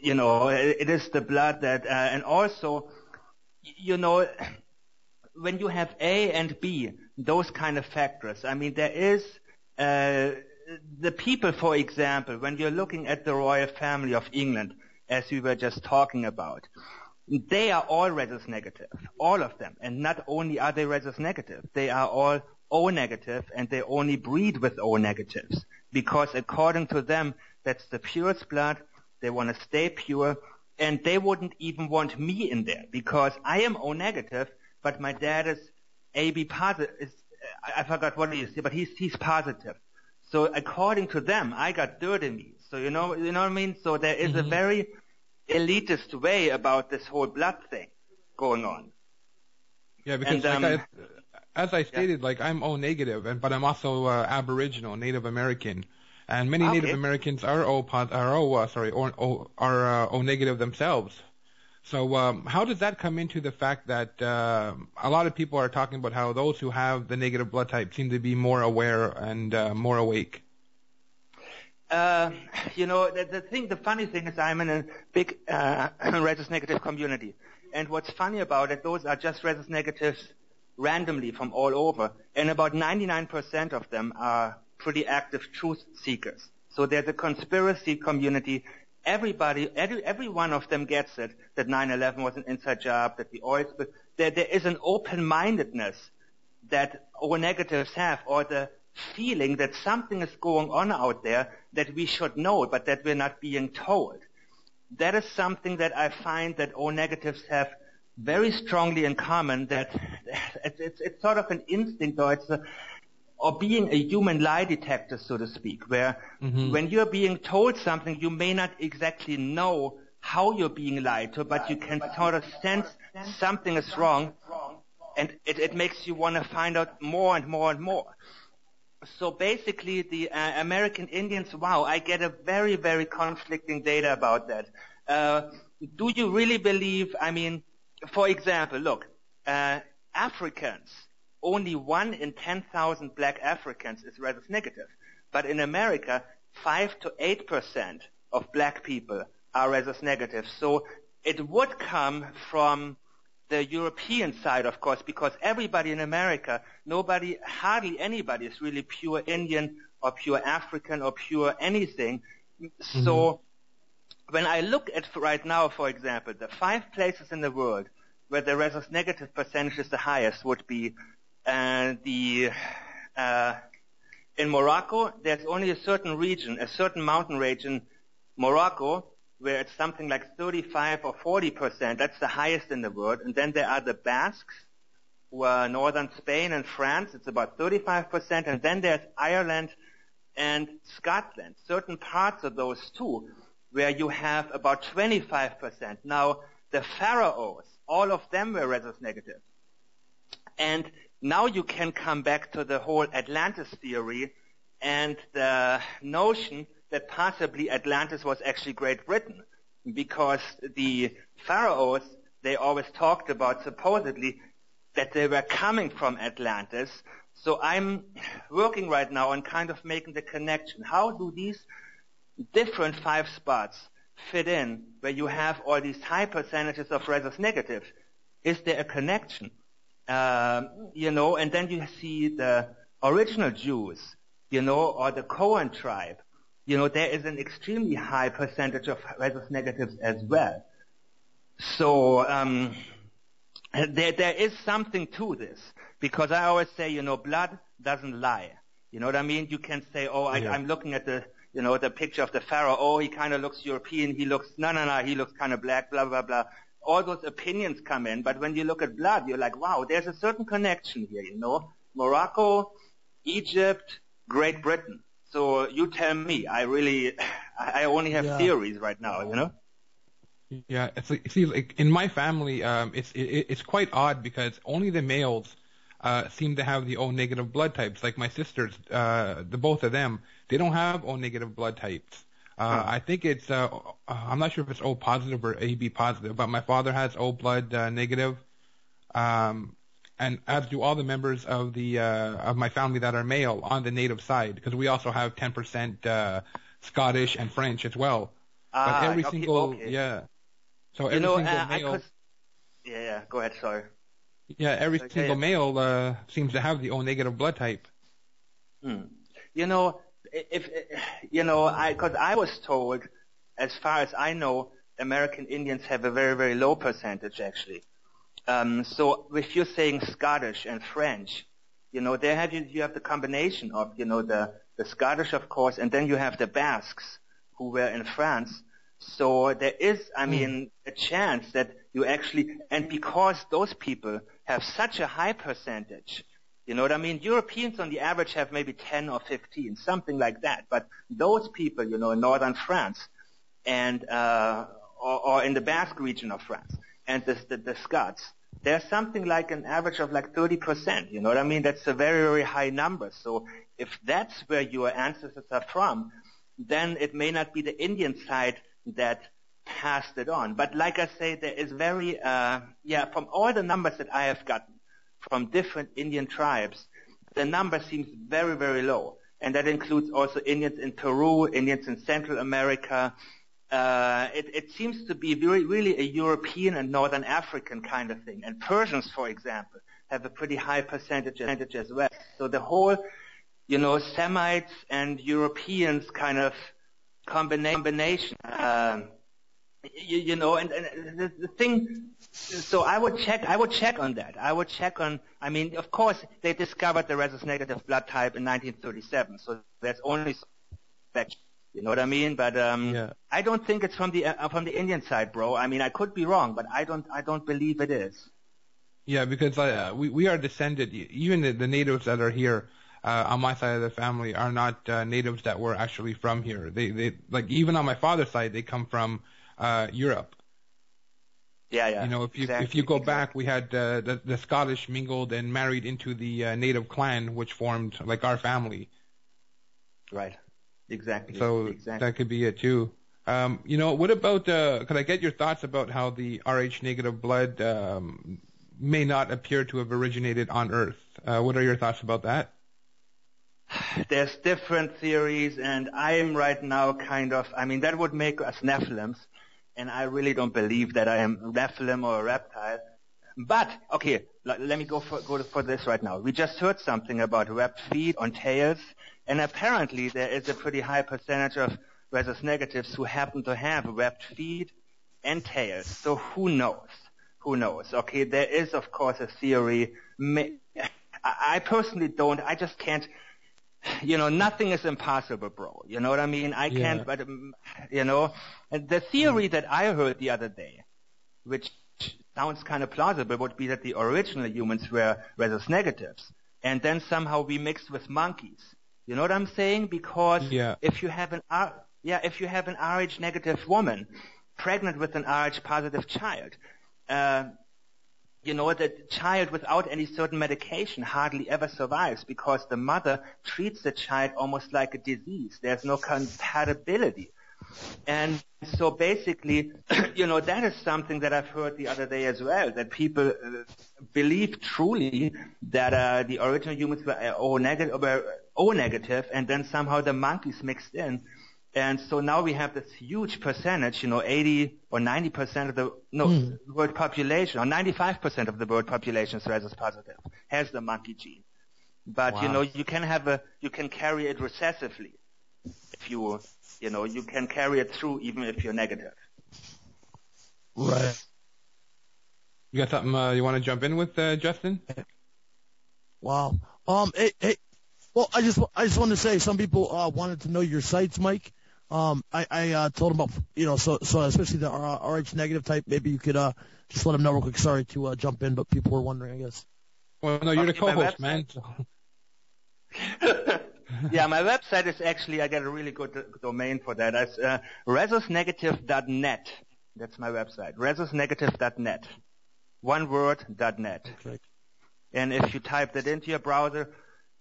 it is the blood that, and also, when you have A and B, those kind of factors, I mean, there is, the people, for example, when you're looking at the royal family of England, as we were just talking about, they are all Rhesus negative, all of them. And not only are they Rhesus negative, they are all O negative, and they only breed with O negatives. Because according to them, that's the purest blood, they want to stay pure, and they wouldn't even want me in there, because I am O negative, but my dad is AB positive, I forgot what he is, but he's positive. So according to them, I got dirt in me. So you know what I mean? So there is a very elitist way about this whole blood thing going on. Yeah, because as I stated, like I'm O negative, but I'm also Aboriginal, Native American, and many Native Americans are O negative themselves. So how does that come into the fact that a lot of people are talking about how those who have the negative blood type seem to be more aware and more awake? The funny thing is I'm in a big Rhesus negative community. And what's funny about it, those are just Rhesus negatives randomly from all over. And about 99% of them are pretty active truth seekers. So there's a conspiracy community. Every one of them gets it, that 9/11 was an inside job, that the oil spill. There is an open-mindedness that O negatives have, or the feeling that something is going on out there that we should know, but that we're not being told. That is something that I find that O negatives have very strongly in common, that it's sort of an instinct, or being a human lie detector, so to speak, where when you're being told something, you may not exactly know how you're being lied to, but you can sort of sense something is wrong, and it makes you want to find out more and more and more. So basically, the American Indians, wow, I get a very, very conflicting data about that. Do you really believe, I mean, for example, look, Africans, only 1 in 10,000 black Africans is Rhesus negative. But in America, 5 to 8% of black people are Rhesus negative. So it would come from the European side, of course, because everybody in America, hardly anybody is really pure Indian or pure African or pure anything. So when I look at right now, for example, the 5 places in the world where the Rhesus negative percentage is the highest would be in Morocco. There's only a certain region, a certain mountain region, Morocco, where it's something like 35 or 40%. That's the highest in the world. And then there are the Basques, who are northern Spain and France. It's about 35%. And then there's Ireland and Scotland, certain parts of those two, where you have about 25%. Now, the Pharaohs, all of them were Rhesus negative. And now you can come back to the whole Atlantis theory and the notion that possibly Atlantis was actually Great Britain, because the pharaohs, they always talked about supposedly that they were coming from Atlantis. So I'm working right now on kind of making the connection. How do these different 5 spots fit in where you have all these high percentages of Rhesus negative? Is there a connection? And then you see the original Jews, or the Cohen tribe. There is an extremely high percentage of Rhesus negatives as well. So there is something to this, because I always say, blood doesn't lie. You know what I mean? You can say, I'm looking at the picture of the pharaoh. Oh, he kind of looks European. He looks he looks kind of black. Blah blah blah. All those opinions come in, but when you look at blood, you're like, wow, there's a certain connection here. Morocco, Egypt, Great Britain. So you tell me. I only have theories right now, Yeah, like in my family, it's quite odd, because only the males seem to have the O negative blood types. Like my sisters, the both of them, they don't have O negative blood types. I think it's I'm not sure if it's O positive or AB positive, but my father has O blood negative. And as do all the members of of my family that are male on the native side, because we also have 10% Scottish and French as well. But every okay, single, okay. yeah. So You every know, single male, yeah, go ahead, sorry. yeah, every Okay, single male seems to have the O negative blood type. You know, if you know, because I was told, as far as I know, American Indians have a very, very low percentage actually. So if you're saying Scottish and French, you know, there you have the combination of, you know, the Scottish, of course, and then you have the Basques who were in France. So there is, I mean, a chance that you actually, and because those people have such a high percentage, you know what I mean? Europeans on the average have maybe 10 or 15, something like that. But those people, you know, in northern France and, or in the Basque region of France and the Scots, there's something like an average of like 30%. You know what I mean? That's a very, very high number. So if that's where your ancestors are from, then it may not be the Indian side that passed it on. But like I say, there is very, from all the numbers that I have gotten from different Indian tribes, the number seems very, very low. And that includes also Indians in Peru, Indians in Central America. It seems to be really a European and Northern African kind of thing. And Persians, for example, have a pretty high percentage as well. So the whole, you know, Semites and Europeans kind of combination, you know, and the thing, so I would check on that. I mean, of course, they discovered the rhesus negative blood type in 1937, so there's only spec, you know what I mean? But, I don't think it's from the Indian side, bro. I mean, I could be wrong, but I don't believe it is. Yeah, because, we are descended, even the natives that are here, on my side of the family are not, natives that were actually from here. They, like, even on my father's side, they come from, Europe. Yeah. You know, if you go back, we had the Scottish mingled and married into the native clan, which formed like our family. Right. Exactly. So that could be it too. You know, what about? Could I get your thoughts about how the Rh negative blood may not appear to have originated on Earth? What are your thoughts about that? There's different theories, and I'm right now kind of. I mean, that would make us Nephilims. And I really don't believe that I am Nephilim or a reptile. But, okay, let me go for this right now. We just heard something about webbed feet on tails, and apparently there is a pretty high percentage of rhesus negatives who happen to have webbed feet and tails. So who knows? Okay, there is, of course, a theory. I personally don't. I just can't. You know, nothing is impossible, bro. You know what I mean? I can't, but, you know, and the theory that I heard the other day, which sounds kind of plausible, would be that the original humans were rhesus negatives, and then somehow we mixed with monkeys. You know what I'm saying? Because if you have an Rh negative woman pregnant with an Rh positive child, you know, the child without any certain medication hardly ever survives because the mother treats the child almost like a disease. There's no compatibility. And so basically, you know, that is something that I've heard the other day as well, that people believe truly that the original humans were O negative, and then somehow the monkeys mixed in. And so now we have this huge percentage, you know, 80 or 90% of the world population, or 95% of the world population is rhesus positive, has the monkey gene. But, you know, you can carry it recessively. If you can carry it through even if you're negative. Right. You got something you want to jump in with, Justin? Wow. Hey, well, I just wanted to say, some people wanted to know your sites, Mike. I told them about, you know, so especially the Rh negative type. Maybe you could just let them know real quick. Sorry to jump in, but people were wondering, I guess. Well, no, you're the co-host, man. So. Yeah, my website is actually, I got a really good domain for that. It's rhesusnegative.net. That's my website. rhesusnegative.net. One word, .net. Okay. And if you type that into your browser,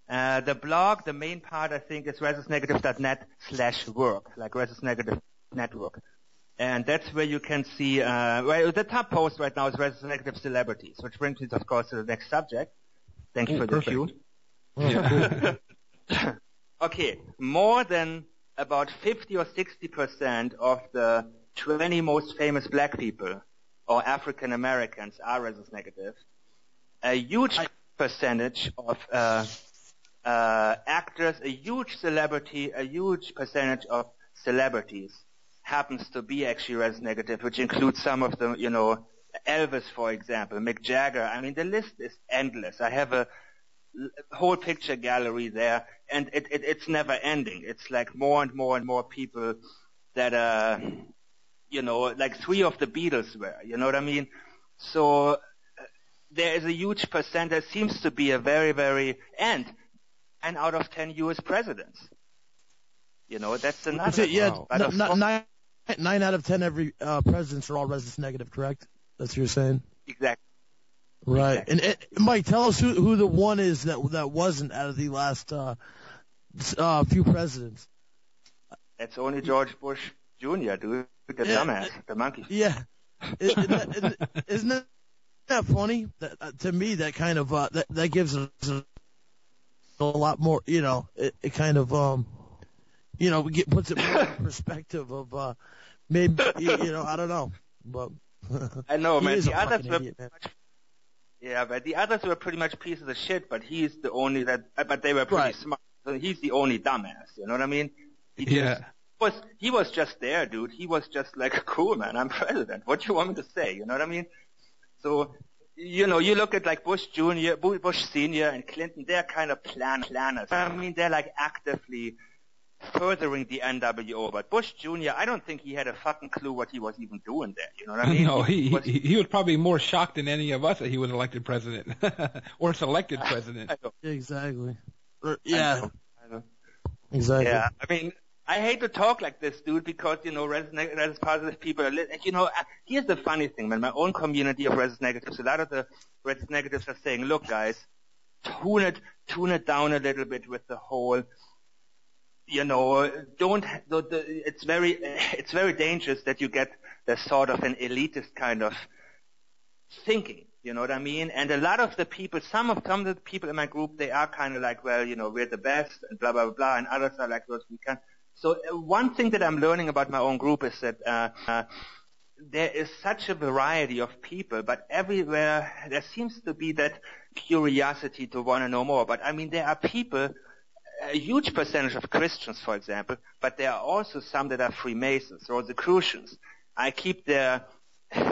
the blog, the main part, I think, is rhesusnegative.net/work, like Rhesus Negative Network. And that's where you can see, the top post right now is Rhesus Negative Celebrities, which brings me, of course, to the next subject. Thank you for the cue. Yeah. Okay, more than about 50 or 60% of the 20 most famous black people or African Americans are rhesus negative. A huge percentage of actors, a huge percentage of celebrities happens to be actually rhesus negative, which includes some of them, Elvis, for example, Mick Jagger. I mean, the list is endless. I have a whole picture gallery there, and it's never ending. It's like more and more and more people that like 3 of the Beatles were, you know what I mean? So there is a huge percent. There seems to be a very, very, and 9 out of 10 U.S. presidents. That's another. Yeah, wow. 9 out of 10 every presidents are all rhesus negative, correct? That's what you're saying? Exactly. Right. Exactly. And Mike, tell us who the one is that wasn't out of the last few presidents. That's only George Bush Jr., dude. The dumbass, the monkey. Yeah. Isn't that funny? To me, that kind of that gives us a lot more. It kind of puts it more in perspective of maybe I don't know, but I know, man. The others were idiot, man. but the others were pretty much pieces of shit. But he's the only but they were pretty smart. So he's the only dumbass. You know what I mean? He was just there, dude. He was just like, cool, man, I'm president. What do you want me to say? You know what I mean? So, you look at like Bush Jr., Bush Sr., and Clinton, they're kind of planners. I mean, they're like actively furthering the NWO. But Bush Jr., I don't think he had a fucking clue what he was even doing there. You know what I mean? No, he was probably more shocked than any of us that he was elected president or selected president. Exactly. I know. Exactly. Yeah, I mean, I hate to talk like this, dude, because, rhesus positive people are, here's the funny thing, man. My own community of rhesus negatives, a lot of the rhesus negatives are saying, look, guys, tune it down a little bit with the whole, it's very dangerous that you get the sort of an elitist kind of thinking. You know what I mean? And a lot of the people, some of the people in my group, they are kind of like, well, we're the best and blah, blah, blah, blah, and others are like, well, we can't. So one thing that I'm learning about my own group is that there is such a variety of people, but everywhere there seems to be that curiosity to want to know more. But I mean, there are people, a huge percentage of Christians, for example, but there are also some that are Freemasons, Rosicrucians. I keep their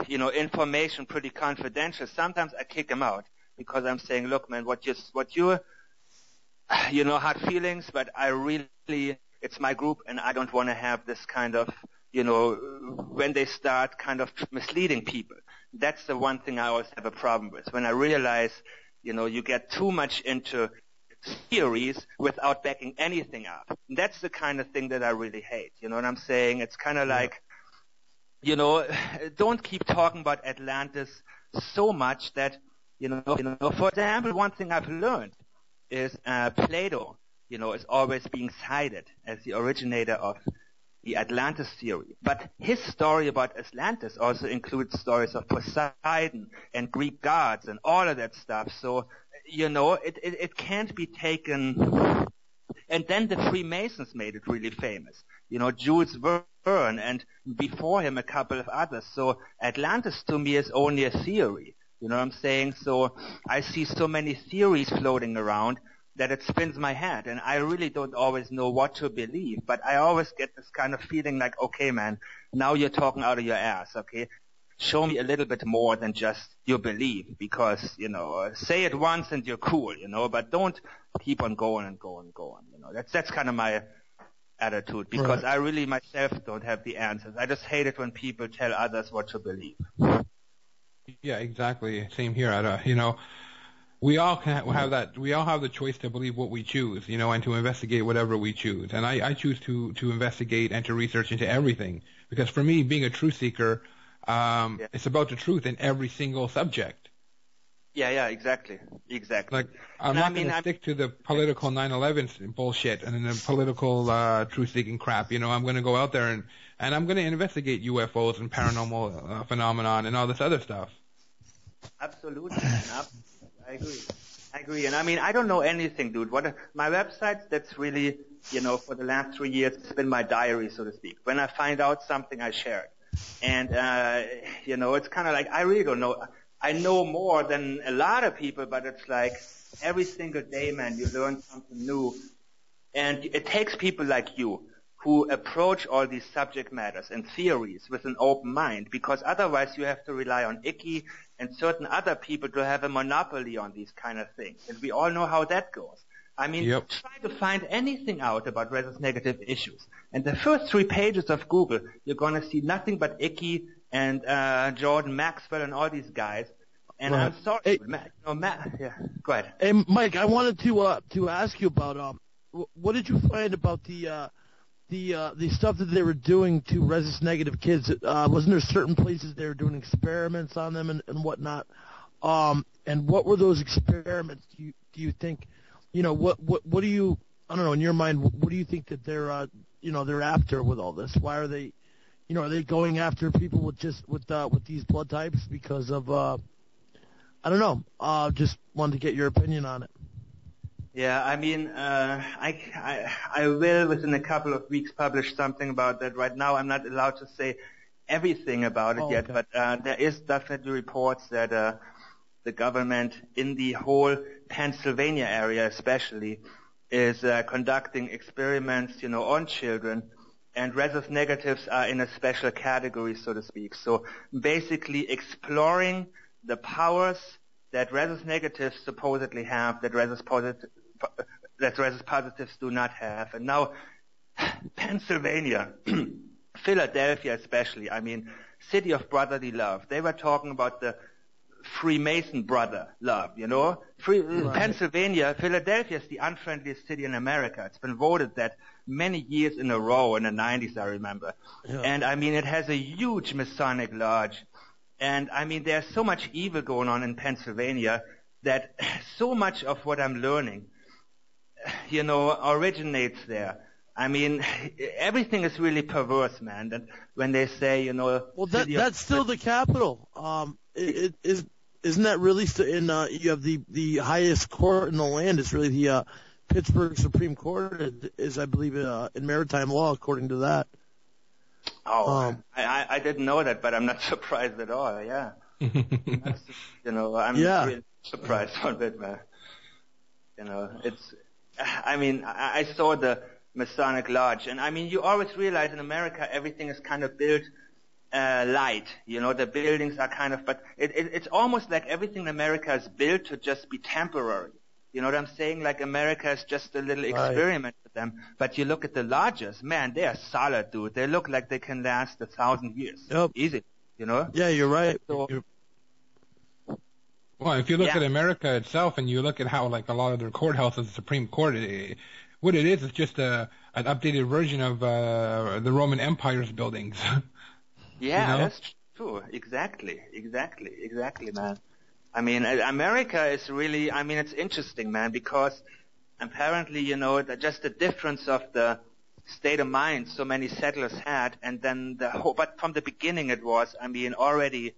information pretty confidential. Sometimes I kick them out because I'm saying, look, man, what you hard feelings, but I really, it's my group and I don't want to have this kind of, when they start kind of misleading people. That's the one thing I always have a problem with. When I realize, you get too much into theories without backing anything up. That's the kind of thing that I really hate. You know what I'm saying? It's kind of like, don't keep talking about Atlantis so much that, for example, one thing I've learned is Plato, is always being cited as the originator of the Atlantis theory. But his story about Atlantis also includes stories of Poseidon and Greek gods and all of that stuff. So, it can't be taken. And then the Freemasons made it really famous. Jules Verne and before him a couple of others. So Atlantis to me is only a theory. You know what I'm saying? So I see so many theories floating around that it spins my head, and I really don't always know what to believe. But I always get this kind of feeling like, okay, man, now you're talking out of your ass, okay? Show me a little bit more than just your belief, because, say it once and you're cool, but don't keep on going and going and going. That's kind of my attitude, because I really myself don't have the answers. I just hate it when people tell others what to believe. Yeah, exactly. Same here. We all have that. We all have the choice to believe what we choose, and to investigate whatever we choose. And I choose to investigate and to research into everything, because for me, being a truth seeker, it's about the truth in every single subject. Yeah, exactly. Like, I'm not going to stick to the political 9/11 bullshit and the political truth-seeking crap. I'm going to go out there and I'm going to investigate UFOs and paranormal phenomenon and all this other stuff. Absolutely. I agree. And I mean, I don't know anything, dude. My website, that's really for the last 3 years, it's been my diary, so to speak. When I find out something, I share it. And, it's kind of like, I really don't know. I know more than a lot of people, but it's like every single day, man, you learn something new. And it takes people like you who approach all these subject matters and theories with an open mind, because otherwise you have to rely on Icky and certain other people to have a monopoly on these kind of things. And we all know how that goes. I mean, Try to find anything out about Rhesus negative issues. And the first 3 pages of Google, you're going to see nothing but Icky and Jordan Maxwell and all these guys. And right. I'm sorry, hey, yeah, go ahead. Hey, Mike, I wanted to ask you about what did you find about the stuff that they were doing to Rhesus negative kids? Wasn't there certain places they were doing experiments on them and whatnot? And what were those experiments? Do you think? What do you? I don't know. In your mind, what do you think that they're after with all this? Why are they? Are they going after people with these blood types because of? I don't know. Just wanted to get your opinion on it. Yeah, I mean, I will within a couple of weeks publish something about that. Right now, I'm not allowed to say everything about it yet, but there is definitely reports that the government in the whole Pennsylvania area especially is conducting experiments, on children, and Rhesus negatives are in a special category, so to speak. So basically exploring the powers that Rhesus negatives supposedly have that Rhesus positives do not have. And now Pennsylvania, Philadelphia especially, I mean, city of brotherly love. They were talking about the Freemason brother love, Right. Pennsylvania, Philadelphia is the unfriendliest city in America. It's been voted that many years in a row in the 90s, I remember. Yeah. And I mean, it has a huge Masonic lodge. And I mean, there's so much evil going on in Pennsylvania that so much of what I'm learning, originates there. I mean, everything is really perverse, man. And when they say, well, that's still the capital. Isn't that really you have the highest court in the land? It's really the Pittsburgh Supreme Court is, I believe, in maritime law, according to that. Oh, I didn't know that, but I'm not surprised at all. Yeah, I'm really surprised on it, man. I mean, I saw the Masonic Lodge, and I mean, you always realize in America everything is kind of built light. The buildings are kind of, but it's almost like everything in America is built to just be temporary. You know what I'm saying? Like America is just a little experiment with them. But you look at the lodges, man, they are solid, dude. They look like they can last 1,000 years. Yep. Easy, Yeah, you're right. Well, if you look at America itself and you look at how, like, a lot of their courthouses, the Supreme Court, what it is just an updated version of the Roman Empire's buildings. Yeah, that's true. Exactly, man. I mean, America is really, I mean, it's interesting, man, because apparently, just the difference of the state of mind so many settlers had, and then but from the beginning it was, I mean, already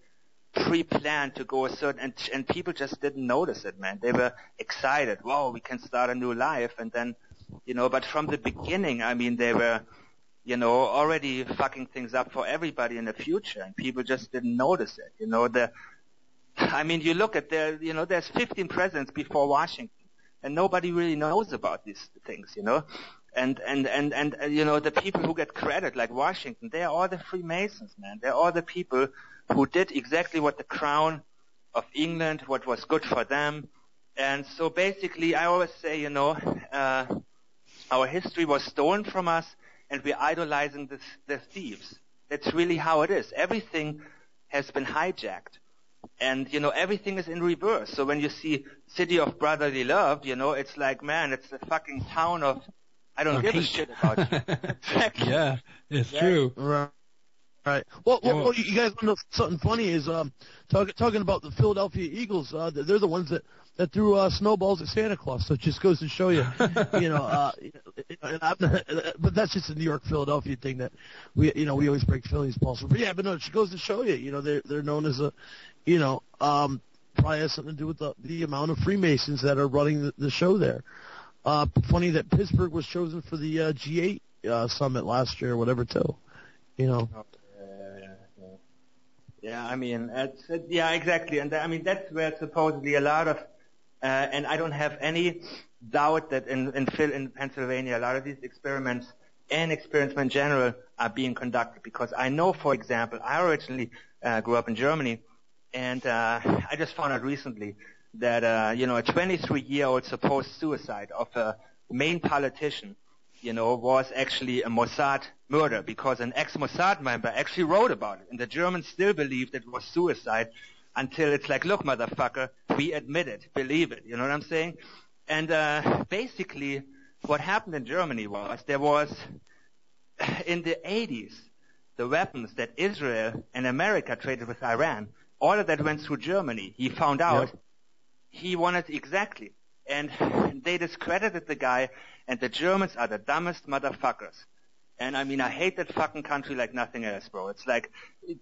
pre-planned to go a certain, and people just didn't notice it, man. They were excited. Whoa, we can start a new life. And then, but from the beginning, I mean, they were, already fucking things up for everybody in the future, and people just didn't notice it. I mean, you look at there's 15 presidents before Washington, and nobody really knows about these things, And the people who get credit, like Washington, they are all the Freemasons, man. They're all the people who did exactly what the Crown of England, what was good for them. And so basically, I always say, our history was stolen from us, and we're idolizing the thieves. That's really how it is. Everything has been hijacked. And, everything is in reverse. So when you see City of Brotherly Love, it's like, man, it's the fucking town of, I don't give a shit about you. Exactly. Yeah, it's true. Right. Well, you guys want to know something funny is, talking about the Philadelphia Eagles, they're the ones that threw snowballs at Santa Claus. So it just goes to show you, but that's just a New York, Philadelphia thing that we always break Philly's balls. But yeah, but no, it just goes to show you, they're known as probably has something to do with the amount of Freemasons that are running the show there. funny that Pittsburgh was chosen for the G8 summit last year or whatever too. Yeah, I mean, yeah, exactly. And I mean, that's where supposedly a lot of, and I don't have any doubt that in Pennsylvania, a lot of these experiments and experiments in general are being conducted, because I know, for example, I originally grew up in Germany, and I just found out recently that, a 23-year-old supposed suicide of a main politician, was actually a Mossad murder, because an ex-Mossad member actually wrote about it. And the Germans still believed it was suicide until it's like, look, motherfucker, we admit it, believe it. You know what I'm saying? And basically what happened in Germany was there was, in the 80s, the weapons that Israel and America traded with Iran, all of that went through Germany. He found out he wanted exactly. And they discredited the guy, and the Germans are the dumbest motherfuckers. And I mean, I hate that fucking country like nothing else, bro. It's like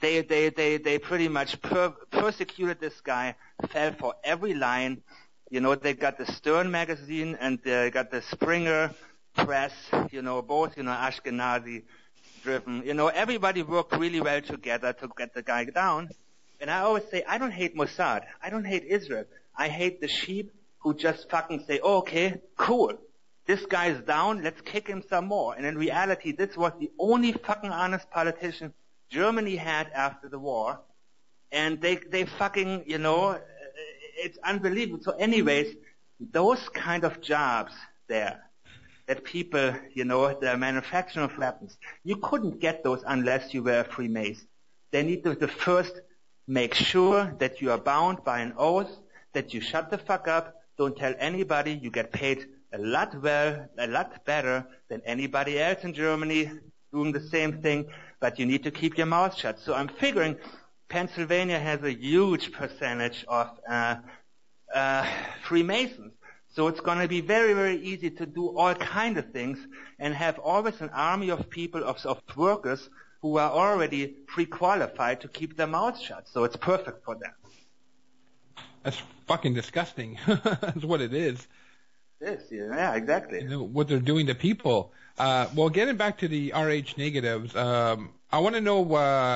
they pretty much persecuted this guy, fell for every line. They got the Stern magazine and they got the Springer press, both, Ashkenazi driven. Everybody worked really well together to get the guy down. And I always say, I don't hate Mossad. I don't hate Israel. I hate the sheep who just fucking say, oh, okay, cool. This guy's down, let's kick him some more. And in reality, this was the only fucking honest politician Germany had after the war. And they fucking, it's unbelievable. So anyways, those kind of jobs there, that people, the manufacturing of weapons, you couldn't get those unless you were a Freemason. They need to first make sure that you are bound by an oath, that you shut the fuck up, don't tell anybody, you get paid a lot better than anybody else in Germany doing the same thing, but you need to keep your mouth shut. So I'm figuring Pennsylvania has a huge percentage of Freemasons. So it's going to be very, very easy to do all kinds of things and have always an army of people, of workers who are already pre-qualified to keep their mouths shut. So it's perfect for them. That's fucking disgusting. That's what it is. It is, yeah, exactly. What they're doing to people. Well, getting back to the Rh negatives, I want to know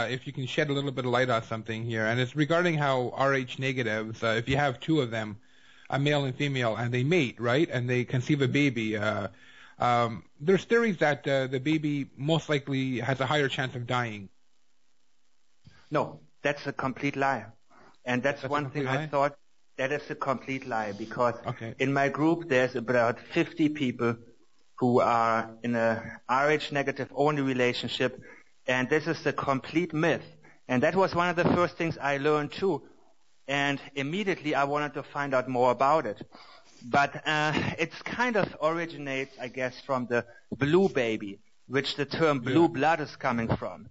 if you can shed a little bit of light on something here, and it's regarding how Rh negatives, if you have two of them, a male and female, and they mate, right, and they conceive a baby, there's theories that the baby most likely has a higher chance of dying. No, that's a complete lie. And that's one thing I thought, that is a complete lie, because in my group there's about 50 people who are in a Rh negative only relationship, and this is a complete myth. And that was one of the first things I learned too. And immediately I wanted to find out more about it. But it's kind of originates, I guess, from the blue baby, which the term blue blood is coming from.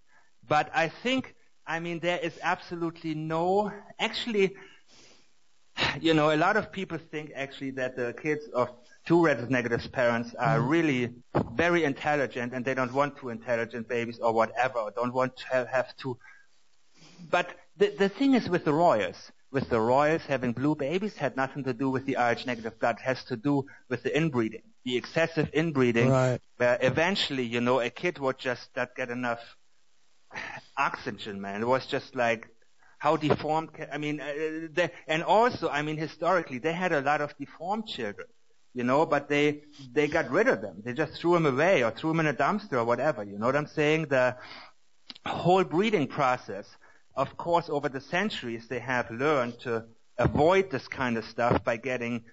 But I think, there is absolutely no, actually, a lot of people think actually that the kids of two Rhesus negative parents are really very intelligent, and they don't want two intelligent babies or whatever, or don't want to have two. But the thing is with the royals having blue babies had nothing to do with the Rh negative blood. It has to do with the inbreeding, the excessive inbreeding, where eventually, a kid would just not get enough oxygen, man. It was just like how deformed, and also, historically, they had a lot of deformed children, but they got rid of them. They just threw them away or threw them in a dumpster or whatever. You know what I'm saying? The whole breeding process, of course, over the centuries, they have learned to avoid this kind of stuff by getting,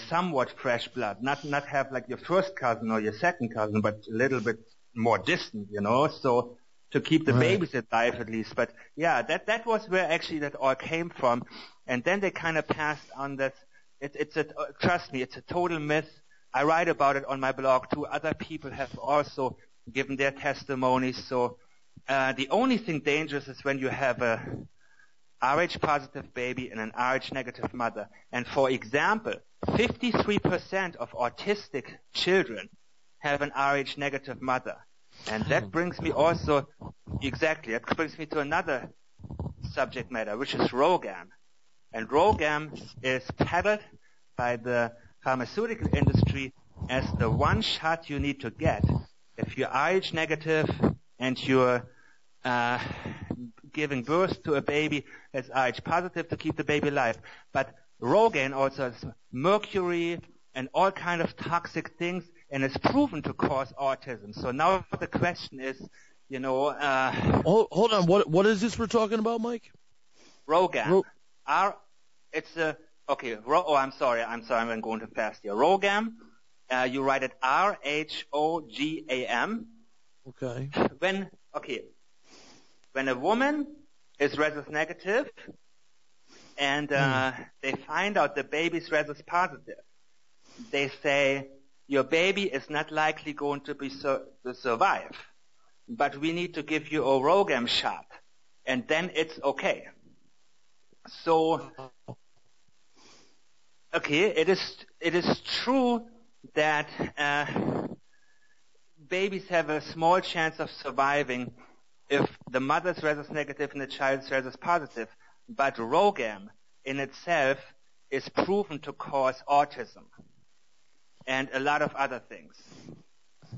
somewhat fresh blood. Not have like your first cousin or your second cousin, but a little bit more distant, so to keep the babies alive at least. But yeah, that was where actually that all came from. And then they kind of passed on that. Trust me, it's a total myth. I write about it on my blog too. Other people have also given their testimonies. So the only thing dangerous is when you have a Rh positive baby and an Rh negative mother. And for example, 53% of autistic children have an Rh negative mother. And that brings me to another subject matter, which is ROGAM. And ROGAM is peddled by the pharmaceutical industry as the one shot you need to get if you're Rh negative and you're giving birth to a baby that's Rh positive to keep the baby alive. But Rogaine also has mercury and all kind of toxic things, and it's proven to cause autism. So now the question is, hold on. What is this we're talking about, Mike? Rogaine. I'm sorry, I'm going too fast here. Rogaine, you write it Rhogam. Okay. When a woman is Rhesus negative and they find out the baby's Rhesus positive, they say your baby is not likely going to survive, but we need to give you a Rogaine shot, and then it's okay. So, it is true that babies have a small chance of surviving if the mother's Rhesus negative and the child's Rhesus positive, but Rogaine in itself is proven to cause autism and a lot of other things.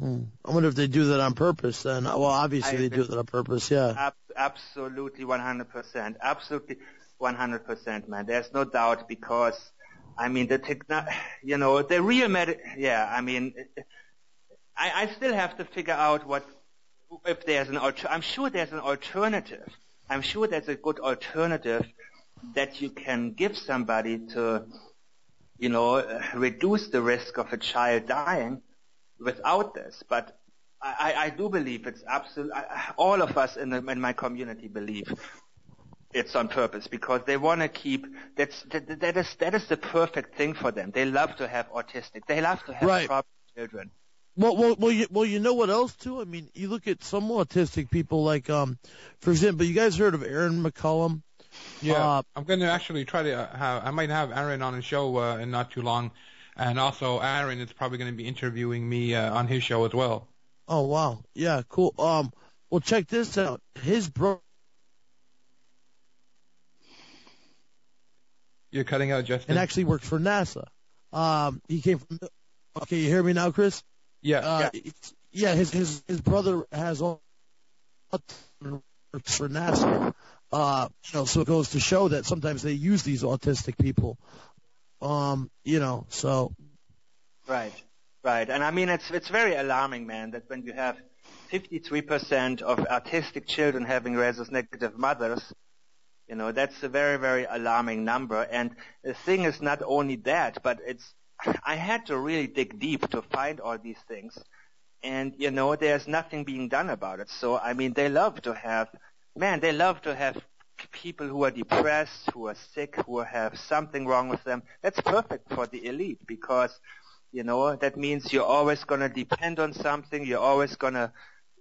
I wonder if they do that on purpose then. Well, obviously they do that on purpose, yeah. Absolutely 100%. Absolutely 100%, man. There's no doubt because, I still have to figure out if there's I'm sure there's an alternative. I'm sure there's a good alternative that you can give somebody to, reduce the risk of a child dying without this. But I do believe it's absolute. All of us in my community believe it's on purpose because they want to keep. That is the perfect thing for them. They love to have autistic. They love to have problem children. Well, you know what else too? I mean, you look at some autistic people, like, for example, you guys heard of Aaron McCullum? Yeah, I'm going to actually try to I might have Aaron on a show in not too long, and also Aaron is probably going to be interviewing me on his show as well. Oh wow, yeah, cool. Well, check this out. His brother. You're cutting out, Justin. And actually works for NASA. He came from. Okay, you hear me now, Chris? Yeah. His brother has all works for NASA. So it goes to show that sometimes they use these autistic people. So. Right. And I mean, it's very alarming, man, that when you have 53% of autistic children having Rhesus negative mothers, that's a very, very alarming number. And the thing is not only that, but I had to really dig deep to find all these things. And, there's nothing being done about it. So, I mean, they love to have people who are depressed, who are sick, who have something wrong with them. That's perfect for the elite because, that means you're always going to depend on something. You're always going to,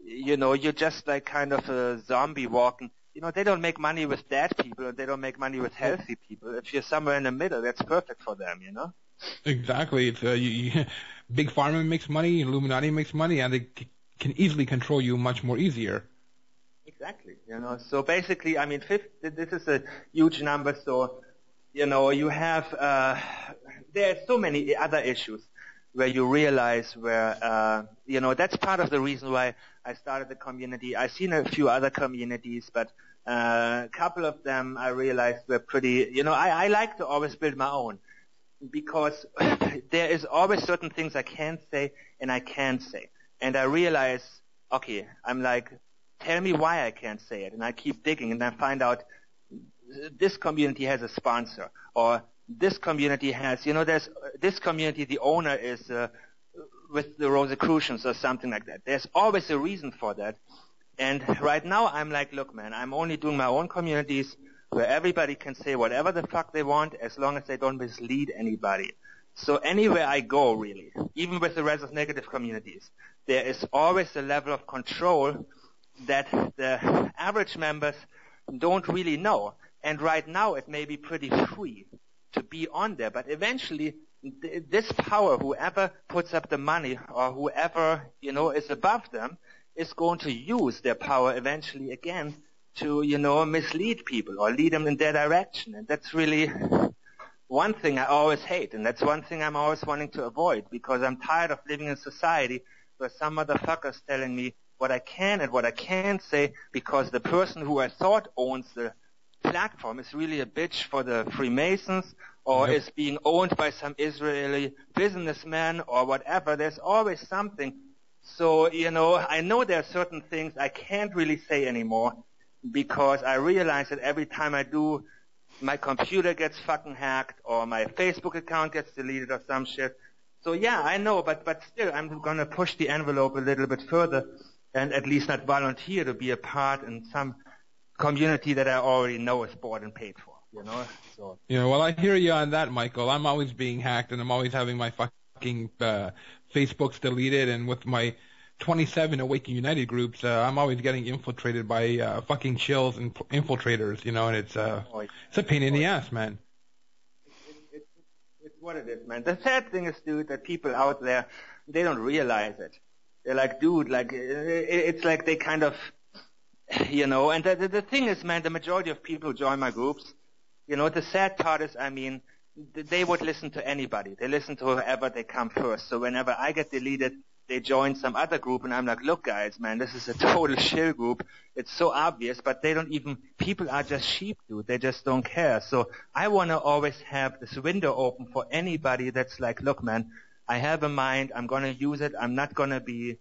you're just like kind of a zombie walking. They don't make money with dead people and they don't make money with healthy people. If you're somewhere in the middle, that's perfect for them, Exactly. It's Big Pharma makes money, Illuminati makes money, and they can easily control you much more easier. Exactly. So basically, I mean, this is a huge number. So, you have there are so many other issues where you realize where that's part of the reason why I started the community. I've seen a few other communities, but a couple of them I realized were pretty. I like to always build my own. Because there is always certain things I can say and I can't say. And I realize, I'm like, tell me why I can't say it. And I keep digging and I find out this community has a sponsor or this community has, there's this community, the owner is with the Rosicrucians or something like that. There's always a reason for that. And right now I'm like, look, man, I'm only doing my own communities where everybody can say whatever the fuck they want as long as they don't mislead anybody. So anywhere I go, really, even with the Rhesus negative communities, there is always a level of control that the average members don't really know. And right now it may be pretty free to be on there, but eventually this power, whoever puts up the money or whoever, is above them, is going to use their power eventually again to, mislead people or lead them in their direction. And that's really one thing I always hate, and that's one thing I'm always wanting to avoid, because I'm tired of living in a society where some motherfucker's telling me what I can and what I can't say, because the person who I thought owns the platform is really a bitch for the Freemasons, or is being owned by some Israeli businessman or whatever. There's always something. So, I know there are certain things I can't really say anymore, because I realize that every time I do, my computer gets fucking hacked, or my Facebook account gets deleted or some shit. So yeah, I know, but still, I'm gonna push the envelope a little bit further, and at least not volunteer to be a part in some community that I already know is bought and paid for, So. Well, I hear you on that, Michael. I'm always being hacked, and I'm always having my fucking Facebooks deleted, and with my 27 Awaken United groups, I'm always getting infiltrated by fucking shills and infiltrators, and it's a pain in the ass, man. It's what it is, man. The sad thing is, dude, that people out there, they don't realize it. They're like, dude, it's like they kind of, and the thing is, man, the majority of people who join my groups, the sad part is, they would listen to anybody. They listen to whoever they come first. So whenever I get deleted, they join some other group, and I'm like, look, guys, man, this is a total shill group. It's so obvious, but people are just sheep, dude. They just don't care. So I want to always have this window open for anybody that's like, look, man, I have a mind. I'm going to use it. I'm not going to be,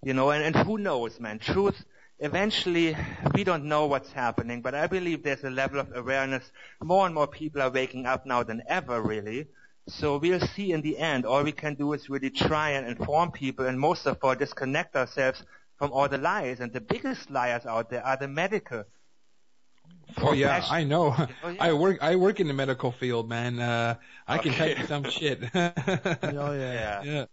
and who knows, man. Truth, eventually, we don't know what's happening, but I believe there's a level of awareness. More and more people are waking up now than ever, really. So we'll see in the end. All we can do is really try and inform people, and most of all, disconnect ourselves from all the lies. And the biggest liars out there are the medical. Oh yeah, I know. Oh, yeah. I work in the medical field, man. I can tell you some shit. Yeah.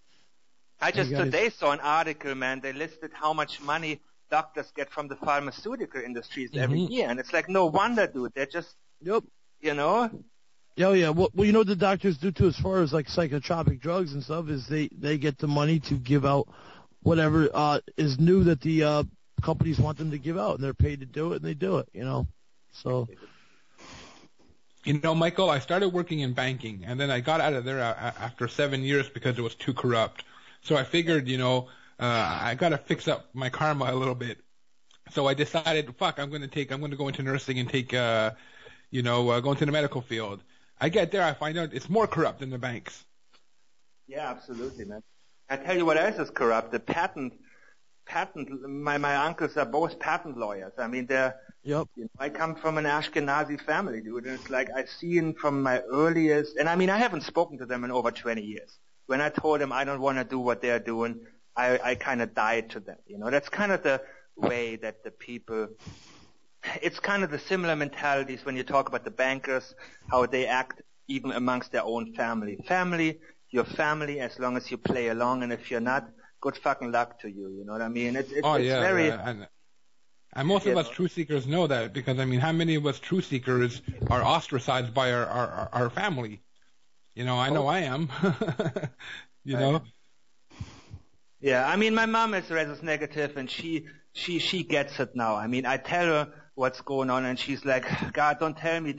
I just today saw an article, man. They listed how much money doctors get from the pharmaceutical industries every year, and it's like, no wonder, dude. They're just, Oh yeah, well, what the doctors do too, as far as like psychotropic drugs and stuff, is they get the money to give out whatever is new that the companies want them to give out, and they're paid to do it, and they do it, So. Michael, I started working in banking, and then I got out of there after 7 years because it was too corrupt. So I figured, I got to fix up my karma a little bit. So I decided, I'm going to go into nursing and take, go into the medical field. I get there, I find out it's more corrupt than the banks. Yeah, absolutely, man. I tell you what else is corrupt. The patent, my uncles are both patent lawyers. I mean, I come from an Ashkenazi family, dude, and it's like I've seen from my earliest, and I haven't spoken to them in over 20 years. When I told them I don't want to do what they're doing, I kind of died to them. That's kind of the way that the people, it's kind of the similar mentalities when you talk about the bankers, how they act even amongst their own family. Your family, as long as you play along, and if you're not, good fucking luck to you. You know what I mean? It's very. And most of us truth seekers know that, because how many of us truth seekers are ostracized by our family? I know I am. know. Yeah, my mom is Rhesus negative, and she gets it now. I tell her what's going on, and she's like, God, don't tell me,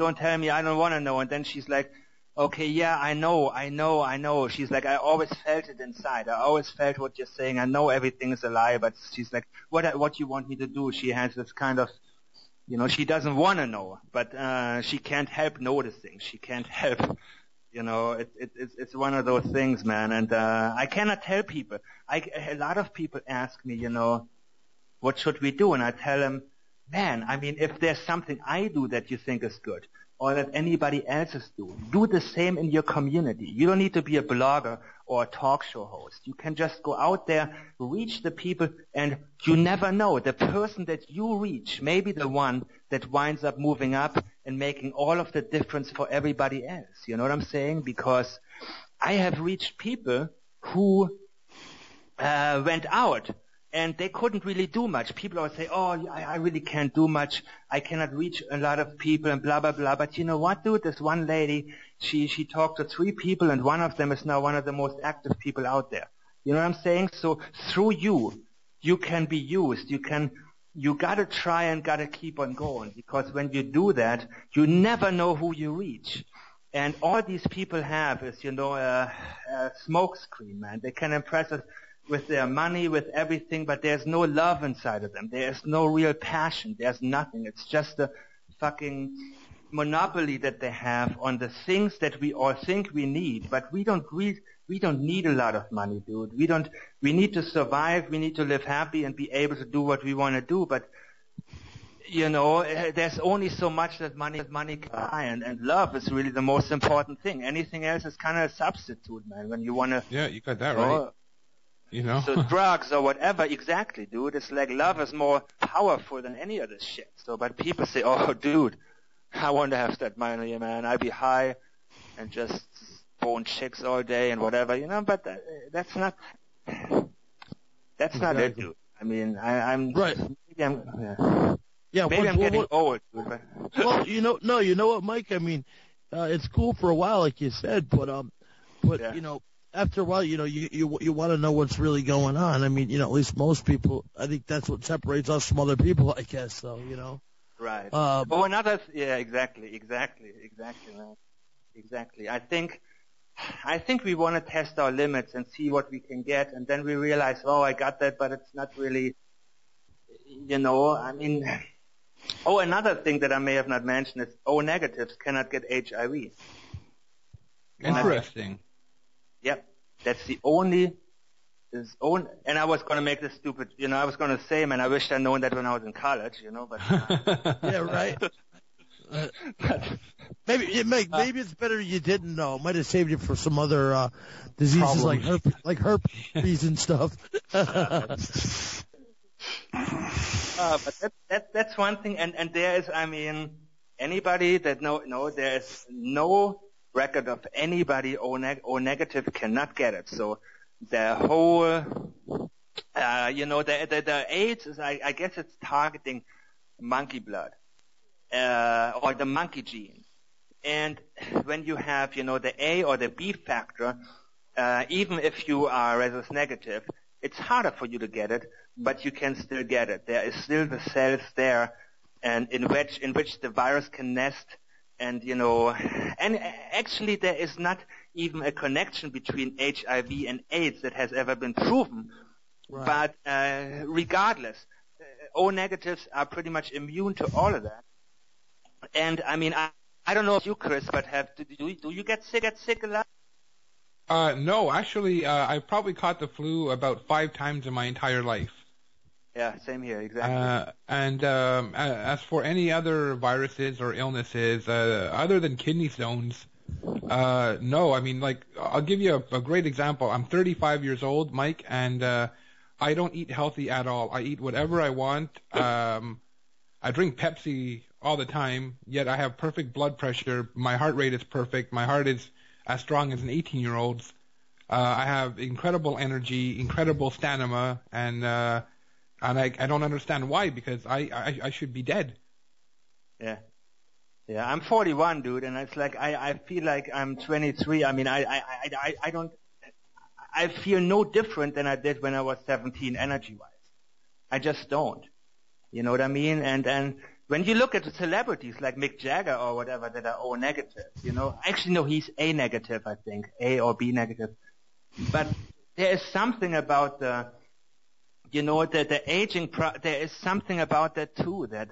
I don't want to know. And then she's like, okay, yeah, I know. She's like, I always felt it inside. I always felt what you're saying. I know everything is a lie, but she's like, what you want me to do? She has this kind of, she doesn't want to know, but she can't help noticing. She can't help. It's one of those things, man. And I cannot tell people. A lot of people ask me, what should we do? And I tell them, man, if there's something I do that you think is good, or that anybody else is doing, do the same in your community. You don't need to be a blogger or a talk show host. You can just go out there, reach the people, and you never know. The person that you reach may be the one that winds up moving up and making all of the difference for everybody else. You know what I'm saying? Because I have reached people who went out and they couldn't really do much. People always say, oh, I really can't do much. I cannot reach a lot of people and blah, blah, blah. But you know what, dude? This one lady, she talked to 3 people, and one of them is now one of the most active people out there. You know what I'm saying? So through you can be used. You gotta try and gotta keep on going, because when you do that, you never know who you reach. And all these people have is, a smoke screen, man. They can impress us with their money, with everything, but there's no love inside of them. There's no real passion. There's nothing. It's just a fucking monopoly that they have on the things that we all think we need, but we don't need a lot of money, dude. We need to survive, we need to live happy and be able to do what we want to do, but there's only so much that money can buy, and love is really the most important thing. Anything else is kind of a substitute, man, when you want to... Yeah, you got that right. So drugs or whatever, exactly, dude. It's like love is more powerful than any of this shit. So, but people say, oh, dude, I want to have that money, man. I'd be high and just bone chicks all day and whatever, but that's not it, dude. I mean, I'm right. Maybe I'm getting old, dude. Well, you know what, Mike? I mean, it's cool for a while, like you said, but yeah. After a while, you want to know what's really going on. I mean, at least most people, I think that's what separates us from other people, I guess, so, Right. Exactly, man. Exactly. I think we want to test our limits and see what we can get, and then we realize, oh, I got that, but it's not really, I mean, another thing that I may have not mentioned is O negatives cannot get HIV. Interesting. Yep. That's the only, and I was going to make this stupid, I was going to say, man, I wish I'd known that when I was in college, but. Yeah, right. Maybe it's better you didn't know. Might have saved you for some other diseases like herpes and stuff. But that's one thing, and there is, I mean, anybody that there is no record of anybody O negative cannot get it. So the whole, the AIDS is, I guess it's targeting monkey blood, or the monkey gene. And when you have, the A or the B factor, even if you are rhesus negative, it's harder for you to get it, but you can still get it. There is still the cells there, and in which the virus can nest. And, and actually there is not even a connection between HIV and AIDS that has ever been proven. Right. But regardless, O negatives are pretty much immune to all of that. And I mean, I don't know if you, Chris, but do you get sick a lot? No, actually, I've probably caught the flu about 5 times in my entire life. Yeah, same here, exactly. And as for any other viruses or illnesses, other than kidney stones, no. I mean, like, I'll give you a great example. I'm 35 years old, Mike, and I don't eat healthy at all. I eat whatever I want. I drink Pepsi all the time, yet I have perfect blood pressure. My heart rate is perfect. My heart is as strong as an 18-year-old's. I have incredible energy, incredible stamina, and I don't understand why, because I should be dead. Yeah. Yeah, I'm 41, dude, and it's like I feel like I'm 23. I mean, I feel no different than I did when I was 17 energy-wise. I just don't. You know what I mean? And when you look at the celebrities like Mick Jagger or whatever that are O negative, actually no, he's A negative, I think, A or B negative. But there is something about the aging, there is something about that too, that,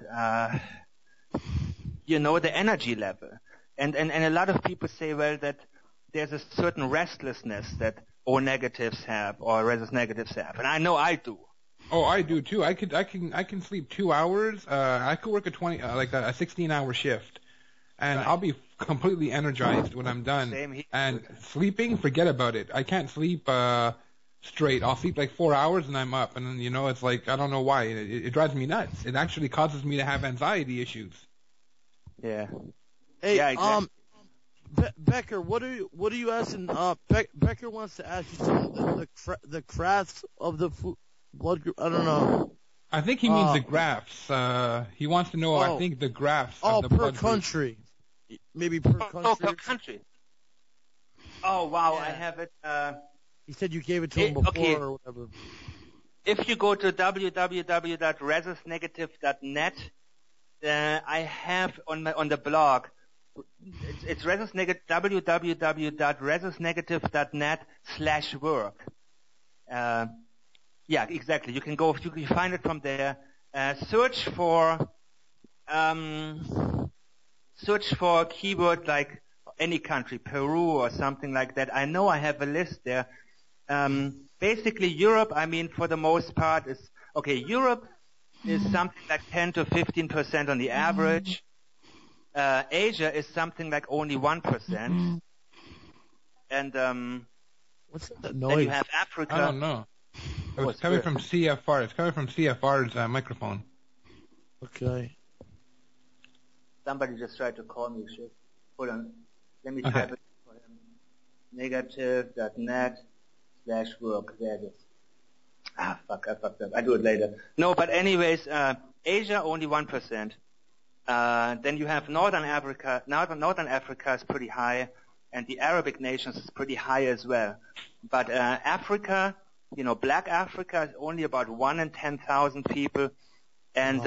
the energy level. And a lot of people say, well, that there's a certain restlessness that O negatives have or rhesus negatives have. And I know I do. Oh, I do too. I can sleep 2 hours. I could work a 16-hour shift, and right. I'll be completely energized when I'm done. Same here. And sleeping, forget about it. I can't sleep straight. I'll sleep like 4 hours and I'm up, and then, it's like, I don't know why. It drives me nuts. It actually causes me to have anxiety issues. Yeah. Hey, yeah, exactly. Becker, what are you asking? Becker wants to ask you some of the crafts of the blood group. I don't know. I think he means the graphs. He wants to know, I think, the graphs of the blood country. Group. Maybe per country. Oh, per country. Oh, wow, yeah. I have it. He said you gave it to him before or whatever. If you go to www.rhesusnegative.net, I have on the blog It's Rhesus negative, www.rhesusnegative.net/work. Yeah, exactly. You can find it from there. Search for a keyword like any country, Peru or something like that. I know I have a list there. Basically Europe, I mean, for the most part Europe is something like 10 to 15% on the average. Asia is something like only 1%. And, what's that noise? then you have Africa. I don't know. It's coming from CFR. It's coming from CFR's microphone. Okay. Somebody just tried to call me. Shit. Hold on. Let me type it for him. Negative.net/work. There it is. Fuck, I fucked up. I do it later. No, but anyways, Asia only 1%. Then you have Northern Africa. Northern Africa is pretty high, and the Arabic nations is pretty high as well. But Africa, Black Africa is only about 1 in 10,000 people. And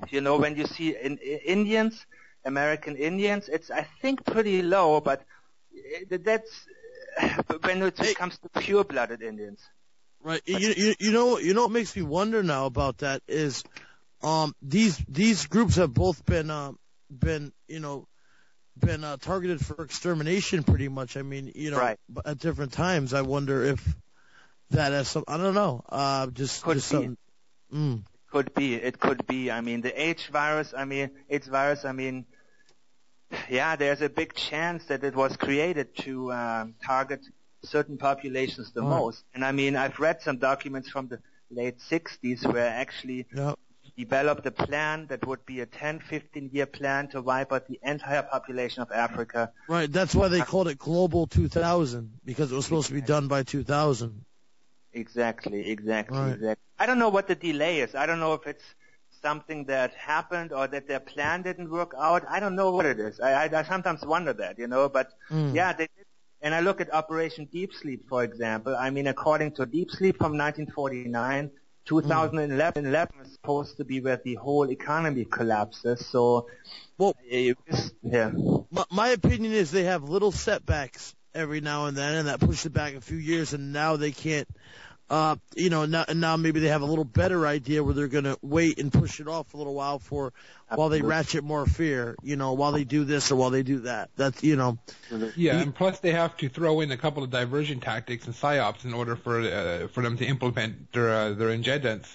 when you see Indians, American Indians, it's I think pretty low, but that's when it comes to pure-blooded Indians. Right. You know what makes me wonder now about that is these groups have both been targeted for extermination pretty much. I mean, right. At different times. I wonder if that has some. I don't know. Something. It could be. I mean, the AIDS virus. Yeah, there's a big chance that it was created to target certain populations the most. And I mean, I've read some documents from the late 60s where actually developed a plan that would be a 10, 15-year plan to wipe out the entire population of Africa. Right. That's why they called it Global 2000, because it was supposed to be done by 2000. Exactly. Right. I don't know what the delay is. I don't know if it's something that happened or that their plan didn't work out. I don't know what it is. I sometimes wonder that, but yeah, they did. And I look at Operation Deep Sleep, for example. I mean, according to Deep Sleep from 1949, 2011 is supposed to be where the whole economy collapses. So, my opinion is they have little setbacks every now and then, and that pushed it back a few years, and now they can't. Now maybe they have a little better idea where they're going to wait and push it off a little while while they ratchet more fear, while they do this or while they do that. That's, Yeah, and plus they have to throw in a couple of diversion tactics and psyops in order for them to implement their agendas,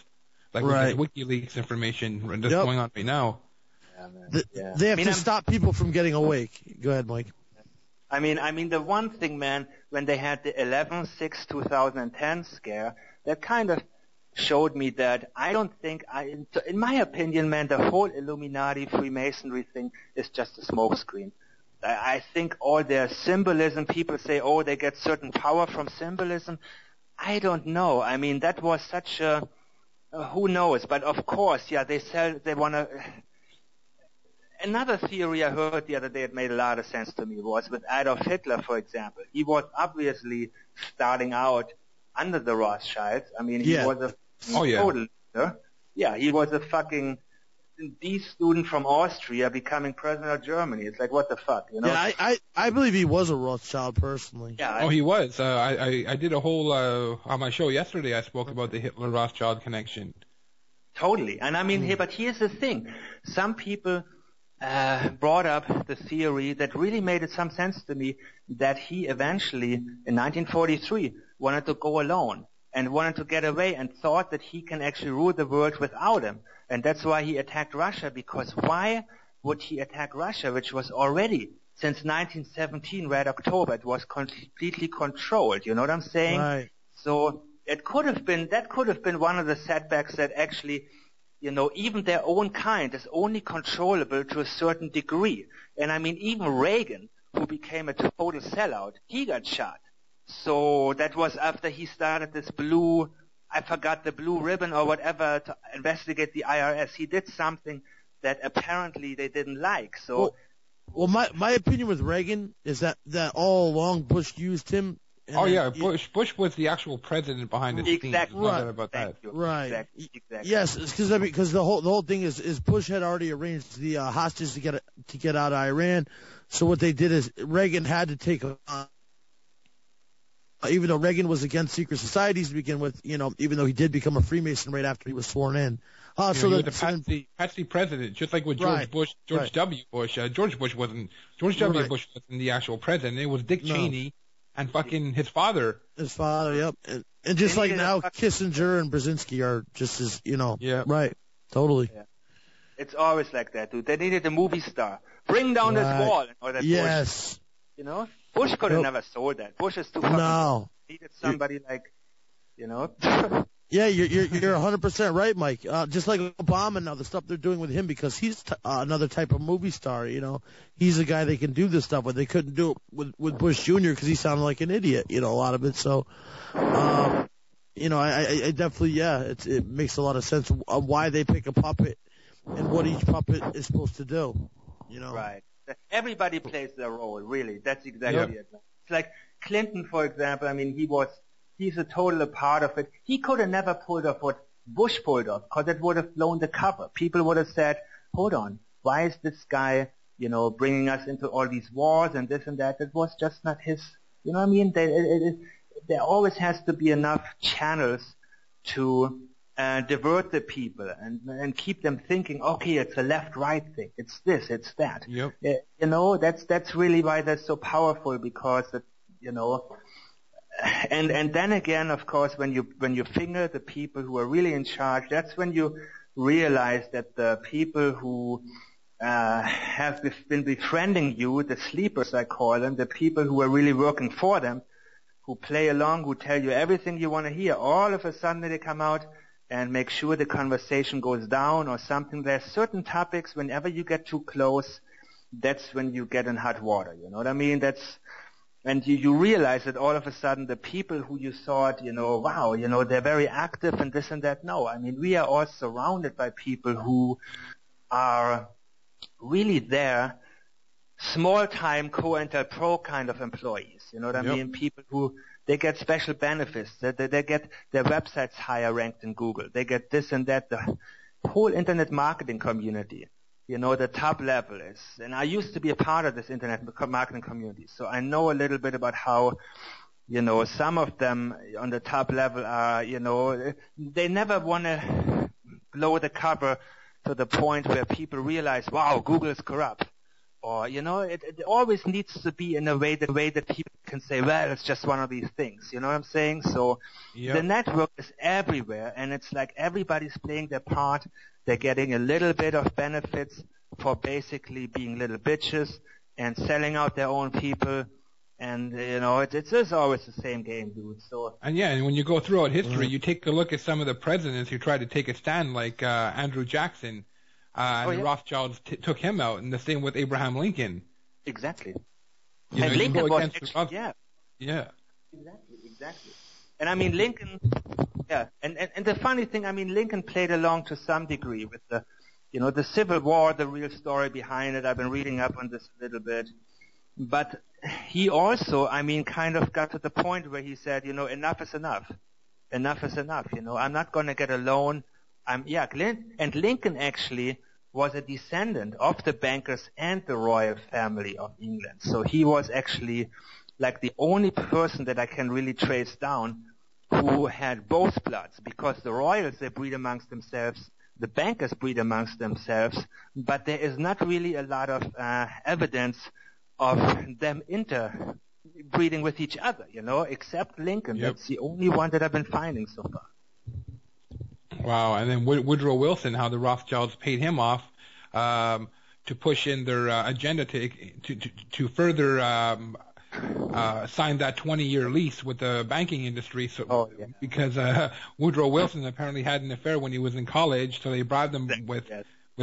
like with this WikiLeaks information that's going on right now. They have to stop people from getting awake. Go ahead, Mike. I mean, the one thing, man, when they had the 11/6/2010 scare, that kind of showed me that I don't think in my opinion, man, the whole Illuminati Freemasonry thing is just a smokescreen. I think all their symbolism, people say, they get certain power from symbolism. I don't know. I mean, that was such a, who knows? But of course, they want to. Another theory I heard the other day that made a lot of sense to me was with Adolf Hitler, for example. He was obviously starting out under the Rothschilds. I mean, he was a total leader. Yeah, he was a fucking D student from Austria becoming president of Germany. It's like, what the fuck, Yeah, I believe he was a Rothschild personally. Yeah. He was. I did a whole, on my show yesterday, I spoke about the Hitler-Rothschild connection. Totally. And I mean, but here's the thing. Some people brought up the theory that really made some sense to me, that he eventually, in 1943, wanted to go alone and wanted to get away and thought that he can actually rule the world without him. And that's why he attacked Russia, because why would he attack Russia, which was already, since 1917, Red October, it was completely controlled. You know what I'm saying? Right. So that could have been one of the setbacks that actually, even their own kind is only controllable to a certain degree. And I mean, even Reagan, who became a total sellout, he got shot. So that was after he started this blue ribbon or whatever to investigate the IRS. He did something that apparently they didn't like. So, well, my opinion with Reagan is that all along Bush used him. Bush was the actual president behind the scenes. Exactly. Right. About that. Right. Exactly. Yes, because the whole thing is Bush had already arranged the hostages to get out of Iran. So what they did is Reagan had to take even though Reagan was against secret societies to begin with, even though he did become a Freemason right after he was sworn in. So he was a patsy president, just like with George Bush, W. Bush. George W. Bush wasn't the actual president. It was Dick Cheney and fucking his father. His father, yep. And just like now, Kissinger and Brzezinski are just as, Yeah. Right. Totally. Yeah. It's always like that, dude. They needed a movie star. Bring down this wall. Or that yes. Bush. Bush could have never sold that. Bush is too fucking. No. Needed somebody like. Yeah, you're 100% right, Mike. Just like Obama now, the stuff they're doing with him, because he's another type of movie star. He's a guy they can do this stuff with. They couldn't do it with Bush Jr. because he sounded like an idiot. A lot of it. So, I definitely, it makes a lot of sense of why they pick a puppet and what each puppet is supposed to do. Right. Everybody plays their role. Really, that's exactly it. It's like Clinton, for example. I mean, he's a total part of it. He could have never pulled off what Bush pulled off, because it would have blown the cover. People would have said, hold on, why is this guy, bringing us into all these wars and this and that? It was just not his, you know what I mean? There always has to be enough channels to divert the people and keep them thinking, okay, it's a left-right thing. It's this, it's that. Yep. That's really why they're so powerful, because, and then again, of course, when you finger the people who are really in charge, that's when you realize that the people who have been befriending you, the sleepers I call them, the people who are really working for them, who play along, who tell you everything you want to hear, all of a sudden they come out and make sure the conversation goes down or something. There's certain topics, whenever you get too close, that's when you get in hot water. You know what I mean? And you realize that all of a sudden the people who you thought, wow, they're very active and this and that. No, I mean, we are all surrounded by people who are really there, small-time COINTELPRO kind of employees. You know what I mean? People who, they get special benefits. They get their websites higher ranked in Google. They get this and that. The whole internet marketing community. The top level is, and I used to be a part of this internet marketing community, so I know a little bit about how, some of them on the top level are, they never want to blow the cover to the point where people realize, wow, Google is corrupt. Or, it always needs to be in a way that people can say, well, it's just one of these things. You know what I'm saying? So the network is everywhere, and it's like everybody's playing their part. They're getting a little bit of benefits for basically being little bitches and selling out their own people. And, it's just always the same game, dude. So. And when you go throughout history, you take a look at some of the presidents who tried to take a stand, like Andrew Jackson. The Rothschilds took him out, and the same with Abraham Lincoln. Exactly. And Lincoln was actually, Exactly. And I mean, Lincoln, and the funny thing, I mean, Lincoln played along to some degree with the Civil War, the real story behind it. I've been reading up on this a little bit. But he also, I mean, kind of got to the point where he said, enough is enough. Enough is enough, I'm not going to get a loan. And Lincoln actually was a descendant of the bankers and the royal family of England. So he was actually like the only person that I can really trace down who had both bloods, because the royals, they breed amongst themselves, the bankers breed amongst themselves, but there is not really a lot of evidence of them interbreeding with each other, except Lincoln. Yep. That's the only one that I've been finding so far. Wow, and then Woodrow Wilson, how the Rothschilds paid him off to push in their agenda to further sign that 20-year lease with the banking industry. So because Woodrow Wilson apparently had an affair when he was in college, so they bribed him with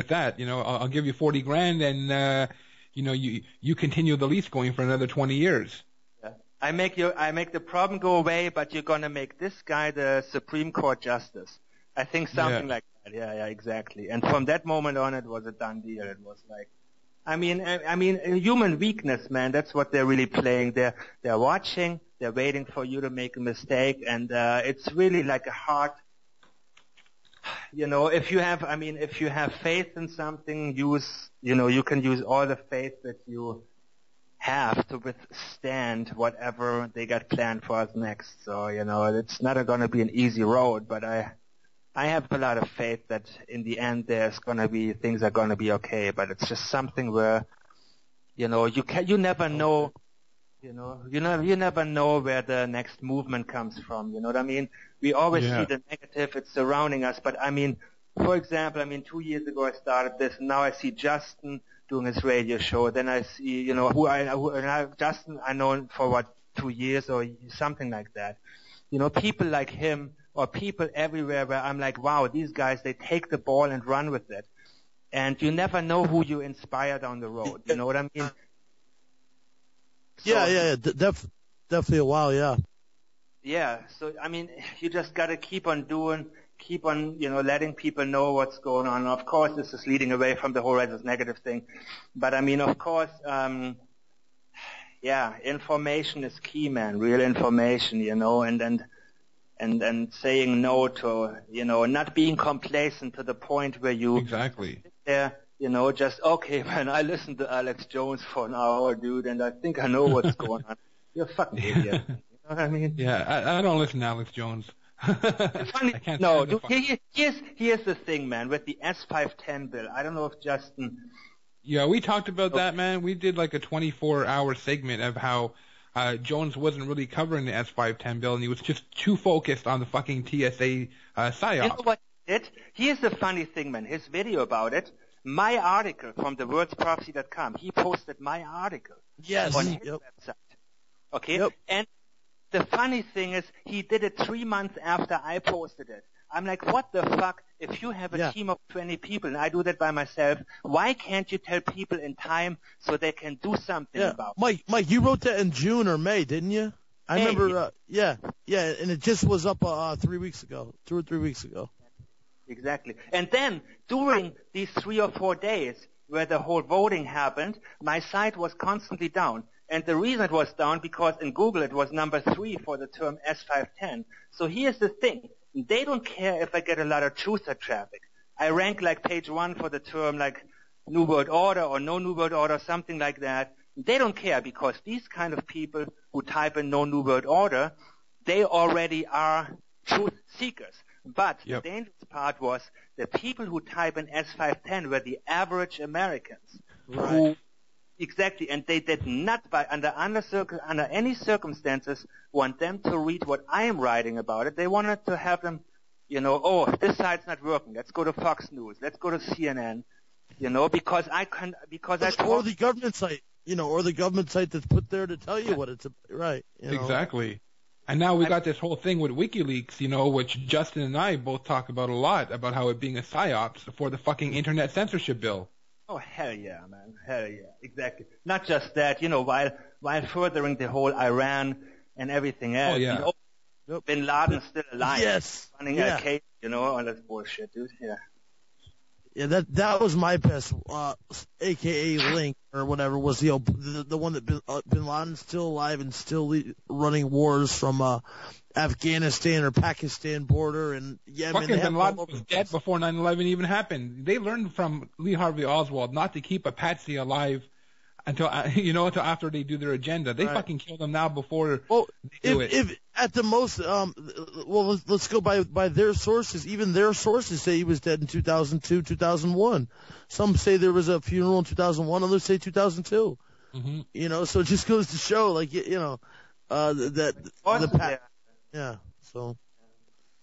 that. I'll give you $40,000, and you continue the lease going for another 20 years. I make the problem go away, but you're gonna make this guy the Supreme Court justice. I think something like that. Yeah, exactly. And from that moment on, it was a done deal. It was like, I mean, human weakness, man. That's what they're really playing. They're watching. They're waiting for you to make a mistake, and it's really like a hard if you have faith in something, you can use all the faith that you have to withstand whatever they got planned for us next. So, it's not going to be an easy road, but I have a lot of faith that in the end things are going to be okay, but it's just something where, you never know, you never know where the next movement comes from. You know what I mean? We always see the negative, it's surrounding us, but for example, 2 years ago I started this, and now I see Justin doing his radio show, then I see, Justin I know for 2 years or something like that. People like him, or people everywhere where I'm like, wow, these guys, they take the ball and run with it. And you never know who you inspire down the road. You know what I mean? So, definitely a while, yeah. Yeah, so, you just gotta keep on, letting people know what's going on. Of course, this is leading away from the whole Rhesus negative thing. But, of course, information is key, man, real information, and saying no to, not being complacent to the point where you exactly sit there, just, okay, man, I listened to Alex Jones for an hour, dude, and I think I know what's going on. You're a fucking idiot. You know what I mean? Yeah, I don't listen to Alex Jones. Funny, no, dude, here's the thing, man, with the S510 bill. I don't know if Justin... Yeah, we talked about that, man. We did like a 24-hour segment of how Jones wasn't really covering the S510 bill, and he was just too focused on the fucking TSA psyop. You know what he did? Here's the funny thing, man. His video about it, my article from theworldsprophecy.com, he posted my article on his website. Okay? Yep. And the funny thing is, he did it 3 months after I posted it. I'm like, what the fuck? If you have a team of 20 people and I do that by myself, why can't you tell people in time so they can do something about it? Mike, you wrote that in June or May, didn't you? I remember, and it just was up 3 weeks ago, 2 or 3 weeks ago. Exactly. And then, during these 3 or 4 days where the whole voting happened, my site was constantly down. And the reason it was down, because in Google it was number 3 for the term S510. So here's the thing. They don't care if I get a lot of truther traffic. I rank like page 1 for the term like New World Order or no New World Order, something like that. They don't care, because these kind of people who type in no New World Order, they already are truth seekers. But the dangerous part was the people who type in S510 were the average Americans. Right. Exactly, and they did not, under any circumstances, want them to read what I am writing about it. They wanted to have them, this site's not working. Let's go to Fox News. Let's go to CNN. Because or the government site, or the government site that's put there to tell you what it's right. Exactly. And now we got this whole thing with WikiLeaks, which Justin and I both talk about a lot, about how it being a psyops for the fucking internet censorship bill. Oh, hell yeah, man. Hell yeah. Exactly. Not just that, while furthering the whole Iran and everything else. Oh, yeah. Bin Laden's still alive. Yes. Running a case, all that bullshit, dude. Yeah. Yeah, that was my best, AKA link or whatever, was the one that Bin Laden's still alive and still running wars from Afghanistan or Pakistan border, and fucking Bin Laden was dead before 9/11 even happened. They learned from Lee Harvey Oswald not to keep a patsy alive until until after they do their agenda. They fucking kill them now before they do it. If at the most, let's go by their sources. Even their sources say he was dead in 2002, 2001. Some say there was a funeral in 2001. Others say 2002. Mm-hmm. So it just goes to show, like, yeah. So.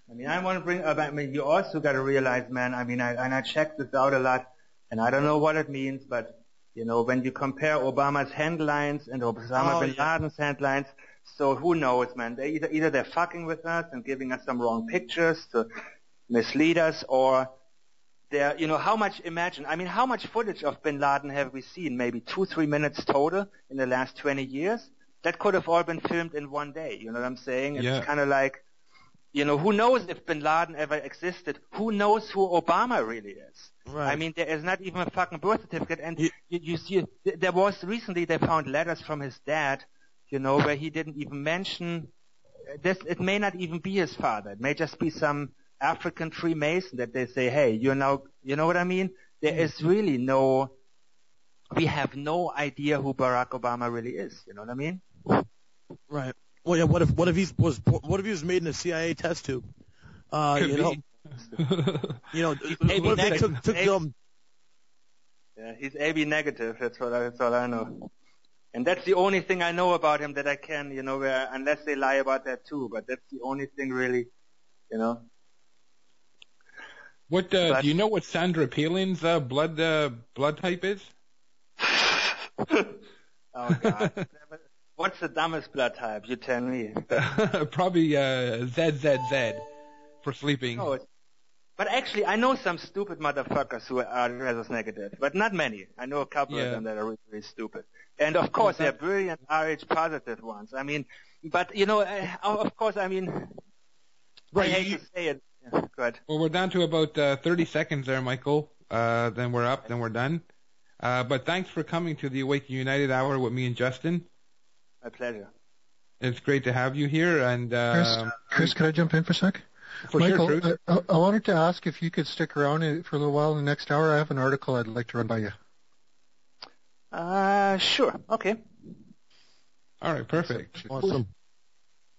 I want to bring. You also got to realize, man. I checked this out a lot, and I don't know what it means, but. When you compare Obama's headlines and Osama bin Laden's headlines, so who knows, man? Either they're fucking with us and giving us some wrong pictures to mislead us, or they're, how much footage of bin Laden have we seen? Maybe 2-3 minutes total in the last 20 years? That could have all been filmed in one day, you know what I'm saying? It's kind of like, who knows if bin Laden ever existed? Who knows who Obama really is? Right. There is not even a fucking birth certificate. And you see, there was recently, they found letters from his dad, where he didn't even mention this. It may not even be his father. It may just be some African Freemason that they say, hey, you know what I mean? There is really we have no idea who Barack Obama really is. You know what I mean? Right. Well, yeah. What if he was made in a CIA test tube? You know. What if they took Yeah, he's AB negative. That's all I know. And that's the only thing I know about him that I can, unless they lie about that too. But that's the only thing really, What do you know? What Sandra Palin's blood type is? Oh God. What's the dumbest blood type? You tell me. Probably ZZZ for sleeping. Oh, but actually, I know some stupid motherfuckers who are Rhesus negative, but not many. I know a couple of them that are really, really stupid. And of course, there are brilliant RH positive ones. I mean, but of course, I mean, right, I hate to say it. Yeah, go ahead. Well, we're down to about 30 seconds there, Michael. Then we're up. Then we're done. But thanks for coming to the Awaken United Hour with me and Justin. My pleasure. It's great to have you here. And Chris, could I jump in for a sec? For Michael, sure, I wanted to ask if you could stick around for a little while in the next hour. I have an article I'd like to run by you. Sure. Okay. All right, perfect. Awesome.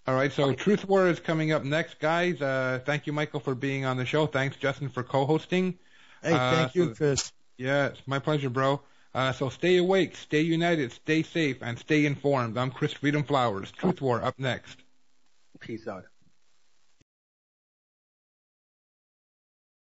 All right, so Truth War is coming up next, guys. Thank you, Michael, for being on the show. Thanks, Justin, for co-hosting. Hey, thank you, Chris. Yeah, it's my pleasure, bro. So stay awake, stay united, stay safe, and stay informed. I'm Chris Freedom Flowers. Truth War up next. Peace out.